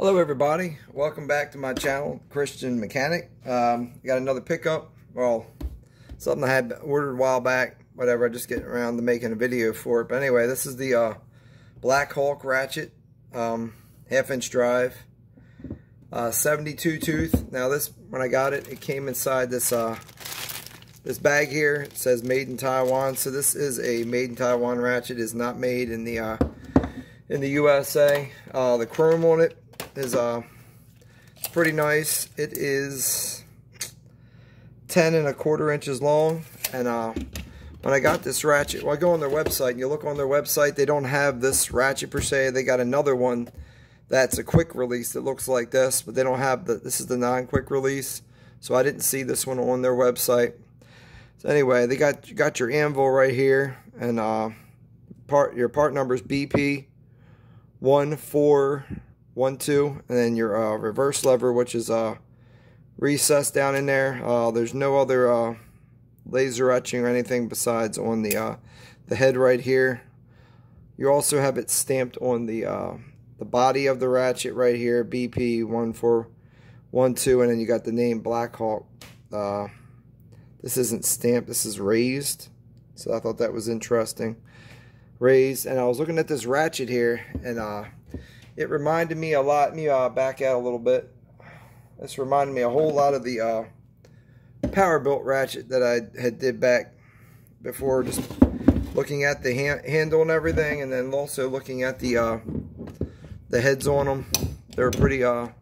Hello everybody, welcome back to my channel, Christian Mechanic. Got another pickup, well, something I had ordered a while back, whatever, I just getting around to making a video for it. But anyway, this is the Blackhawk ratchet, half-inch drive, 72 tooth. Now this, when I got it, it came inside this this bag here. It says made in Taiwan, so this is a made in Taiwan ratchet. It is not made in the USA. The chrome on it is it's pretty nice. It is 10 1/4 inches long, and when I got this ratchet, well, I go on their website and you look on their website, they don't have this ratchet per se. They got another one that's a quick release that looks like this, but they don't have this is the non-quick release, so I didn't see this one on their website. So anyway, they got your anvil right here, and your part number is BP 1412, and then your reverse lever, which is recessed down in there. There's no other laser etching or anything besides on the head right here. You also have it stamped on the body of the ratchet right here, BP 1412, and then you got the name Blackhawk. This isn't stamped, this is raised, so I thought that was interesting. Raised, and I was looking at this ratchet here, and it reminded me a lot. Let me back out a little bit. This reminded me a whole lot of the Powerbuilt ratchet that I had did back before, just looking at the handle and everything, and then also looking at the heads on them. They're pretty, if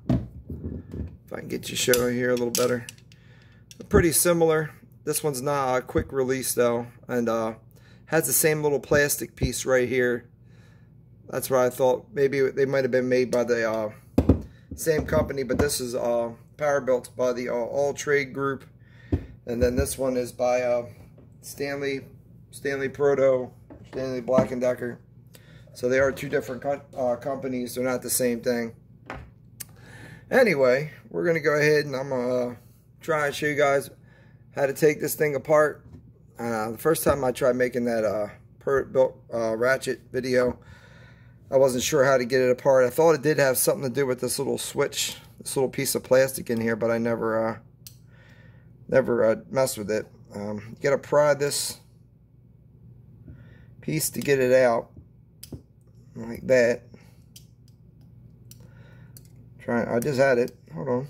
I can get you show here a little better, they're pretty similar. This one's not a quick release though, and has the same little plastic piece right here. That's what I thought. Maybe they might have been made by the same company, but this is Powerbuilt by the All Trade Group, and then this one is by Stanley Proto, Stanley Black & Decker. So they are two different companies. They're not the same thing. Anyway, we're gonna go ahead and I'm gonna try and show you guys how to take this thing apart. The first time I tried making that built ratchet video, I wasn't sure how to get it apart. I thought it did have something to do with this little switch, this little piece of plastic in here, but I never messed with it. You gotta pry this piece to get it out, like that. I just had it. Hold on.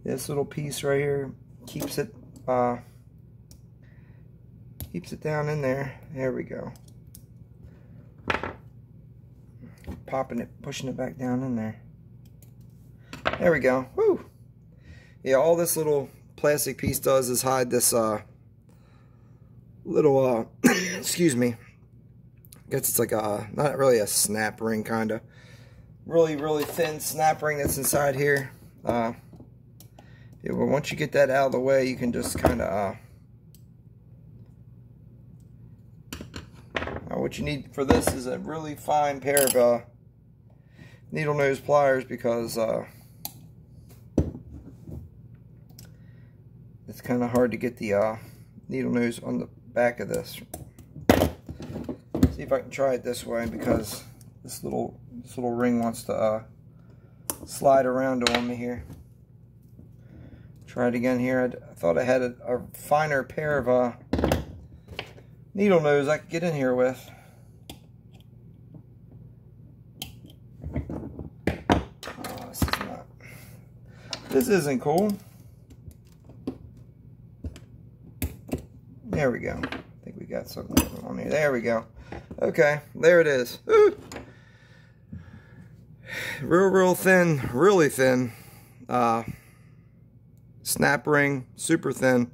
This little piece right here keeps it down in there. There we go. Popping it, pushing it back down in there. There we go. Woo! Yeah, all this little plastic piece does is hide this little excuse me. I guess it's like a, not really a snap ring, kinda. Really thin snap ring that's inside here. Yeah, but once you get that out of the way, you can just kind of what you need for this is a really fine pair of needle nose pliers, because it's kind of hard to get the needle nose on the back of this. See if I can try it this way, because this little ring wants to slide around on me here. Try it again here. I thought I had a finer pair of needle nose I could get in here with. Oh, this isn't cool. There we go. I think we got something on here. There we go. Okay, there it is. Ooh. Real thin, really thin. Snap ring, super thin,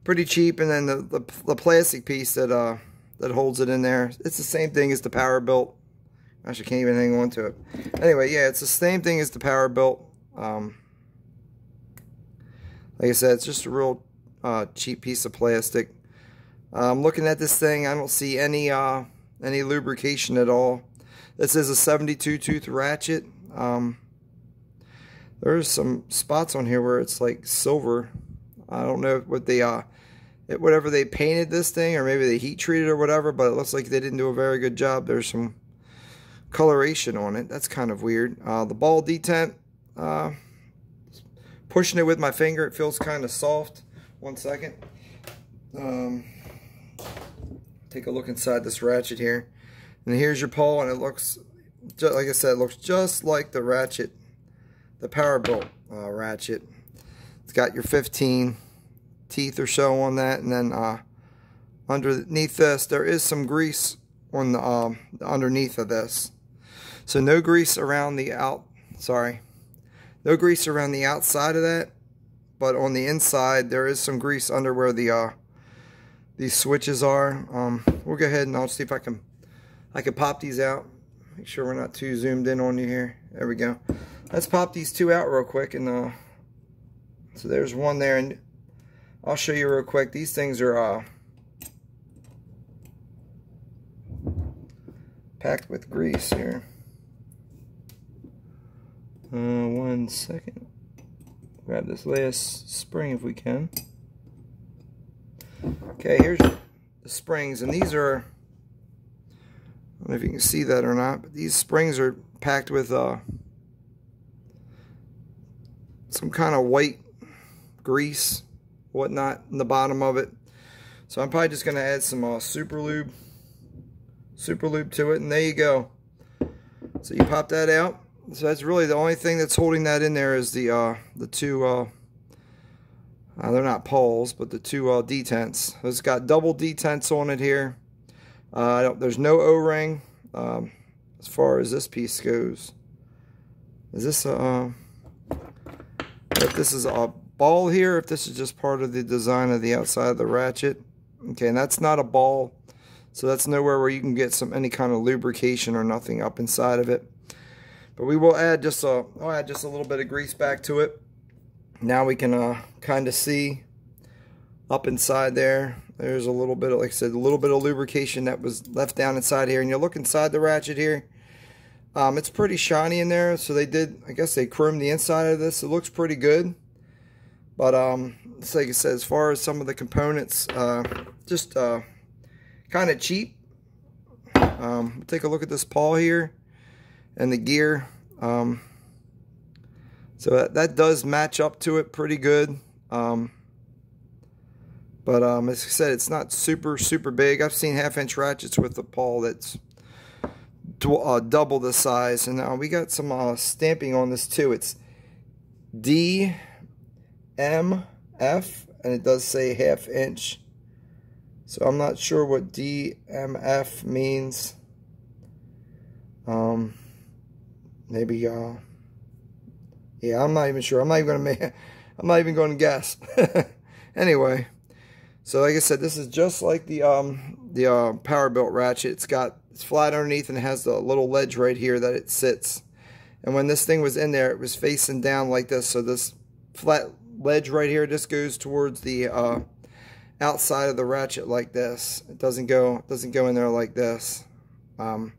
pretty cheap, and then the plastic piece that holds it in there, it's the same thing as the Powerbuilt. Gosh, I can't even hang on to it. Anyway, yeah, it's the same thing as the Powerbuilt. Like I said, it's just a real cheap piece of plastic. I'm looking at this thing. I don't see any lubrication at all. This is a 72 tooth ratchet. There's some spots on here where it's like silver. I don't know what they whatever they painted this thing, or maybe they heat treated or whatever, but it looks like they didn't do a very good job. There's some coloration on it. That's kind of weird. The ball detent, pushing it with my finger, it feels kind of soft. One second. Take a look inside this ratchet here. And here's your pole, and it looks, just, like I said, it looks just like the ratchet, the Powerbuilt ratchet. It's got your 15 teeth or so on that, and then underneath this, there is some grease on the underneath of this. So no grease around the no grease around the outside of that, but on the inside there is some grease under where the these switches are. We'll go ahead and I'll see if I can pop these out. Make sure we're not too zoomed in on you here. There we go. Let's pop these two out real quick, and so there's one there, and I'll show you real quick. These things are packed with grease here. One second. Grab this last spring if we can. Okay, here's the springs, and these are, I don't know if you can see that or not, but these springs are packed with some kind of white grease, whatnot, in the bottom of it. So I'm probably just going to add some super lube to it, and there you go. So you pop that out. So that's really the only thing that's holding that in there is the two, they're not poles, but the two detents. It's got double detents on it here. There's no O-ring as far as this piece goes. Is this if this is a ball here, if this is just part of the design of the outside of the ratchet. Okay, and that's not a ball, so that's nowhere where you can get any kind of lubrication or nothing up inside of it. But we will add I'll add just a little bit of grease back to it. Now we can kind of see up inside there. There's a little bit of, like I said, a little bit of lubrication that was left down inside here. And you look inside the ratchet here. It's pretty shiny in there. So they did, I guess they chromed the inside of this. It looks pretty good. But it's like I said, as far as some of the components, just kind of cheap. Take a look at this pawl here and the gear. So that does match up to it pretty good. But as I said, it's not super big. I've seen half-inch ratchets with a pawl that's double the size. And we got some stamping on this too. It's DMF, and it does say half-inch. So I'm not sure what DMF means. Maybe yeah, I'm not even sure. I'm not even going to guess. Anyway, so like I said, this is just like the Powerbuilt ratchet. It's flat underneath, and it has the little ledge right here that it sits. And when this thing was in there, it was facing down like this. So this flat ledge right here just goes towards the outside of the ratchet like this. It doesn't go in there like this. But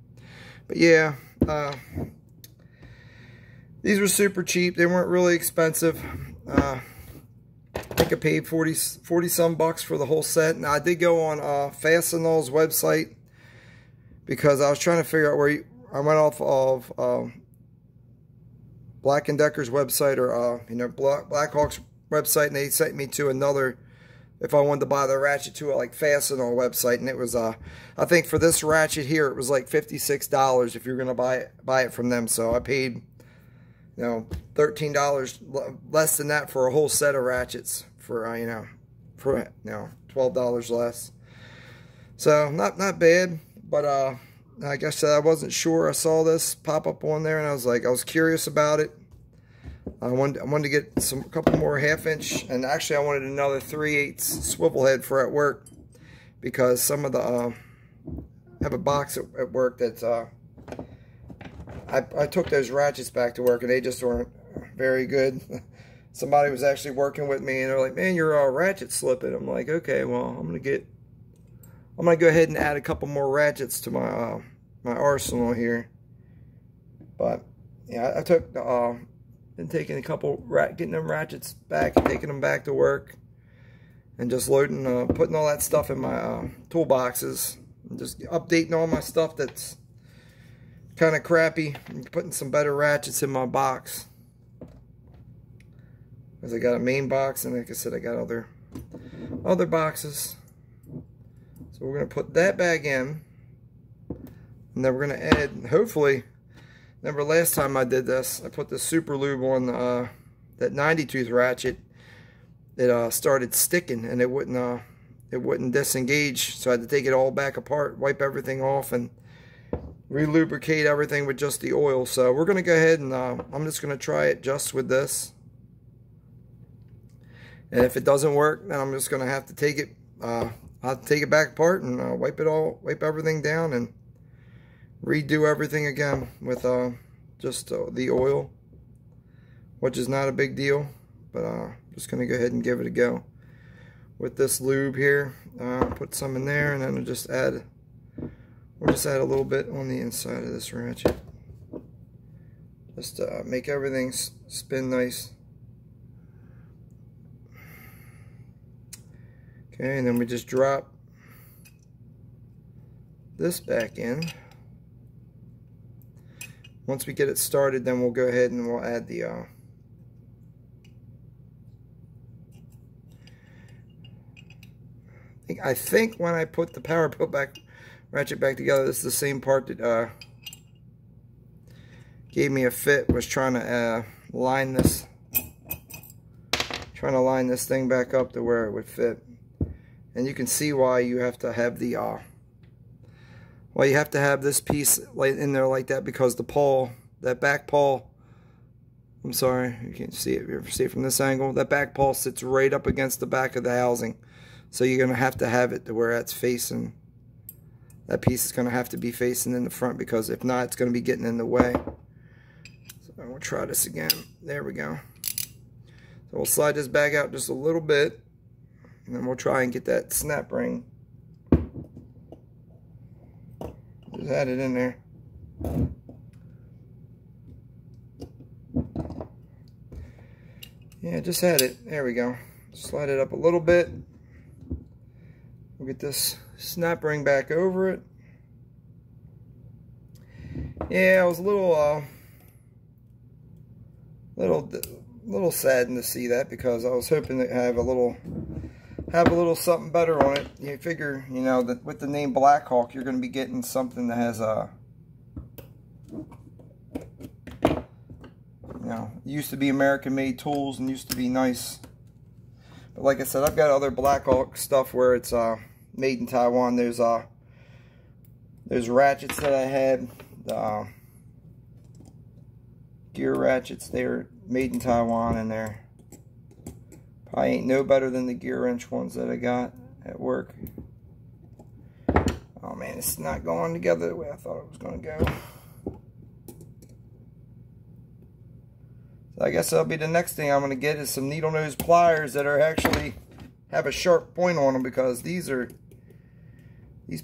yeah. These were super cheap. They weren't really expensive. I think I paid 40 some bucks for the whole set. Now I did go on Fastenal's website because I was trying to figure out where I went off of Black & Decker's website, or Blackhawk's website, and they sent me to another, if I wanted to buy the ratchet, to a Fastenal website, and it was I think for this ratchet here it was like $56 if you're gonna buy it from them. So I paid $13 less than that for a whole set of ratchets for $12 less. So not bad, but like I said, I wasn't sure. I saw this pop up on there, and I was curious about it. I wanted to get a couple more half-inch, and actually I wanted another 3/8 swivel head for at work, because some of the I have a box at work that's I took those ratchets back to work, and they just weren't very good. Somebody was actually working with me, and they're like, "Man, your ratchet's slipping." I'm like, "Okay, well, I'm gonna go ahead and add a couple more ratchets to my my arsenal here." But yeah, I took been taking a couple getting them ratchets back and taking them back to work, and just loading, putting all that stuff in my toolboxes, and just updating all my stuff that's kind of crappy, and putting some better ratchets in my box. Because I got a main box, and like I said, I got other boxes. So we're going to put that back in, and then we're going to add, hopefully, remember last time I did this, I put the super lube on that 90 tooth ratchet. It started sticking, and it wouldn't disengage, so I had to take it all back apart, wipe everything off, and re-lubricate everything with just the oil. So we're going to go ahead and I'm just going to try it just with this. And if it doesn't work, then I'm just going to have to take it I'll have to take it back apart and wipe everything down and redo everything again with just the oil, which is not a big deal, but just going to go ahead and give it a go with this lube here. Put some in there, and then we'll just add a little bit on the inside of this ratchet, just to make everything spin nice. Okay, and then we just drop this back in. Once we get it started, then we'll go ahead and we'll add the I think when I put the power put back ratchet back together, this is the same part that gave me a fit. Was trying to line this thing back up to where it would fit. And you can see why you have to have the you have to have this piece in there like that, because the pawl, that back pawl, I'm sorry, you can't see it. You ever see it from this angle? That back pawl sits right up against the back of the housing. So you're going to have it to where that's facing, that piece is going to have to be facing in the front, because if not, it's going to be getting in the way. So we'll try this again. There we go. So we'll slide this back out just a little bit, and then we'll try and get that snap ring. Just add it in there. Yeah, just had it. There we go. Slide it up a little bit. We'll get this snap ring back over it. Yeah, I was a little saddened to see that, because I was hoping to have a little something better on it. You figure, you know, that with the name Blackhawk, you're going to be getting something that has you know, used to be American-made tools and used to be nice. But like I said, I've got other Blackhawk stuff where it's made in Taiwan. There's ratchets that I had, gear ratchets. They're made in Taiwan, and they're probably ain't no better than the gear wrench ones that I got at work. Oh man, it's not going together the way I thought it was going to go. So I guess that'll be the next thing I'm going to get, is some needle nose pliers that are actually have a sharp point on them, because these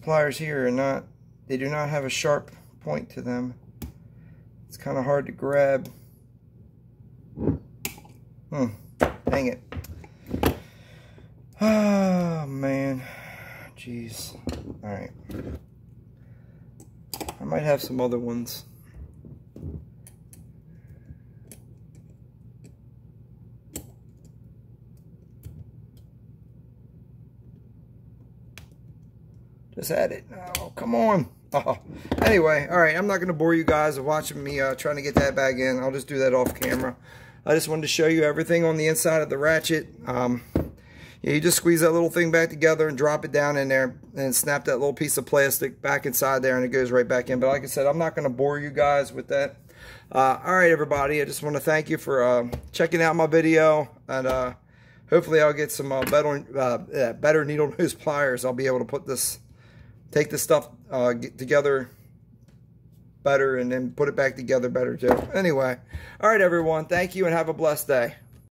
pliers here are not, they do not have a sharp point to them. It's kind of hard to grab. Dang it. Oh man, jeez. Alright, I might have some other ones. Just had it. Oh, come on. Oh. Anyway, alright, I'm not going to bore you guys with watching me trying to get that back in. I'll just do that off camera. I just wanted to show you everything on the inside of the ratchet. Yeah, you just squeeze that little thing back together and drop it down in there, and snap that little piece of plastic back inside there, and it goes right back in. But like I said, I'm not going to bore you guys with that. Alright, everybody, I just want to thank you for checking out my video, and hopefully I'll get some better needle nose pliers. I'll be able to put this, take this stuff get together better, and then put it back together better too. Anyway, alright everyone, thank you and have a blessed day.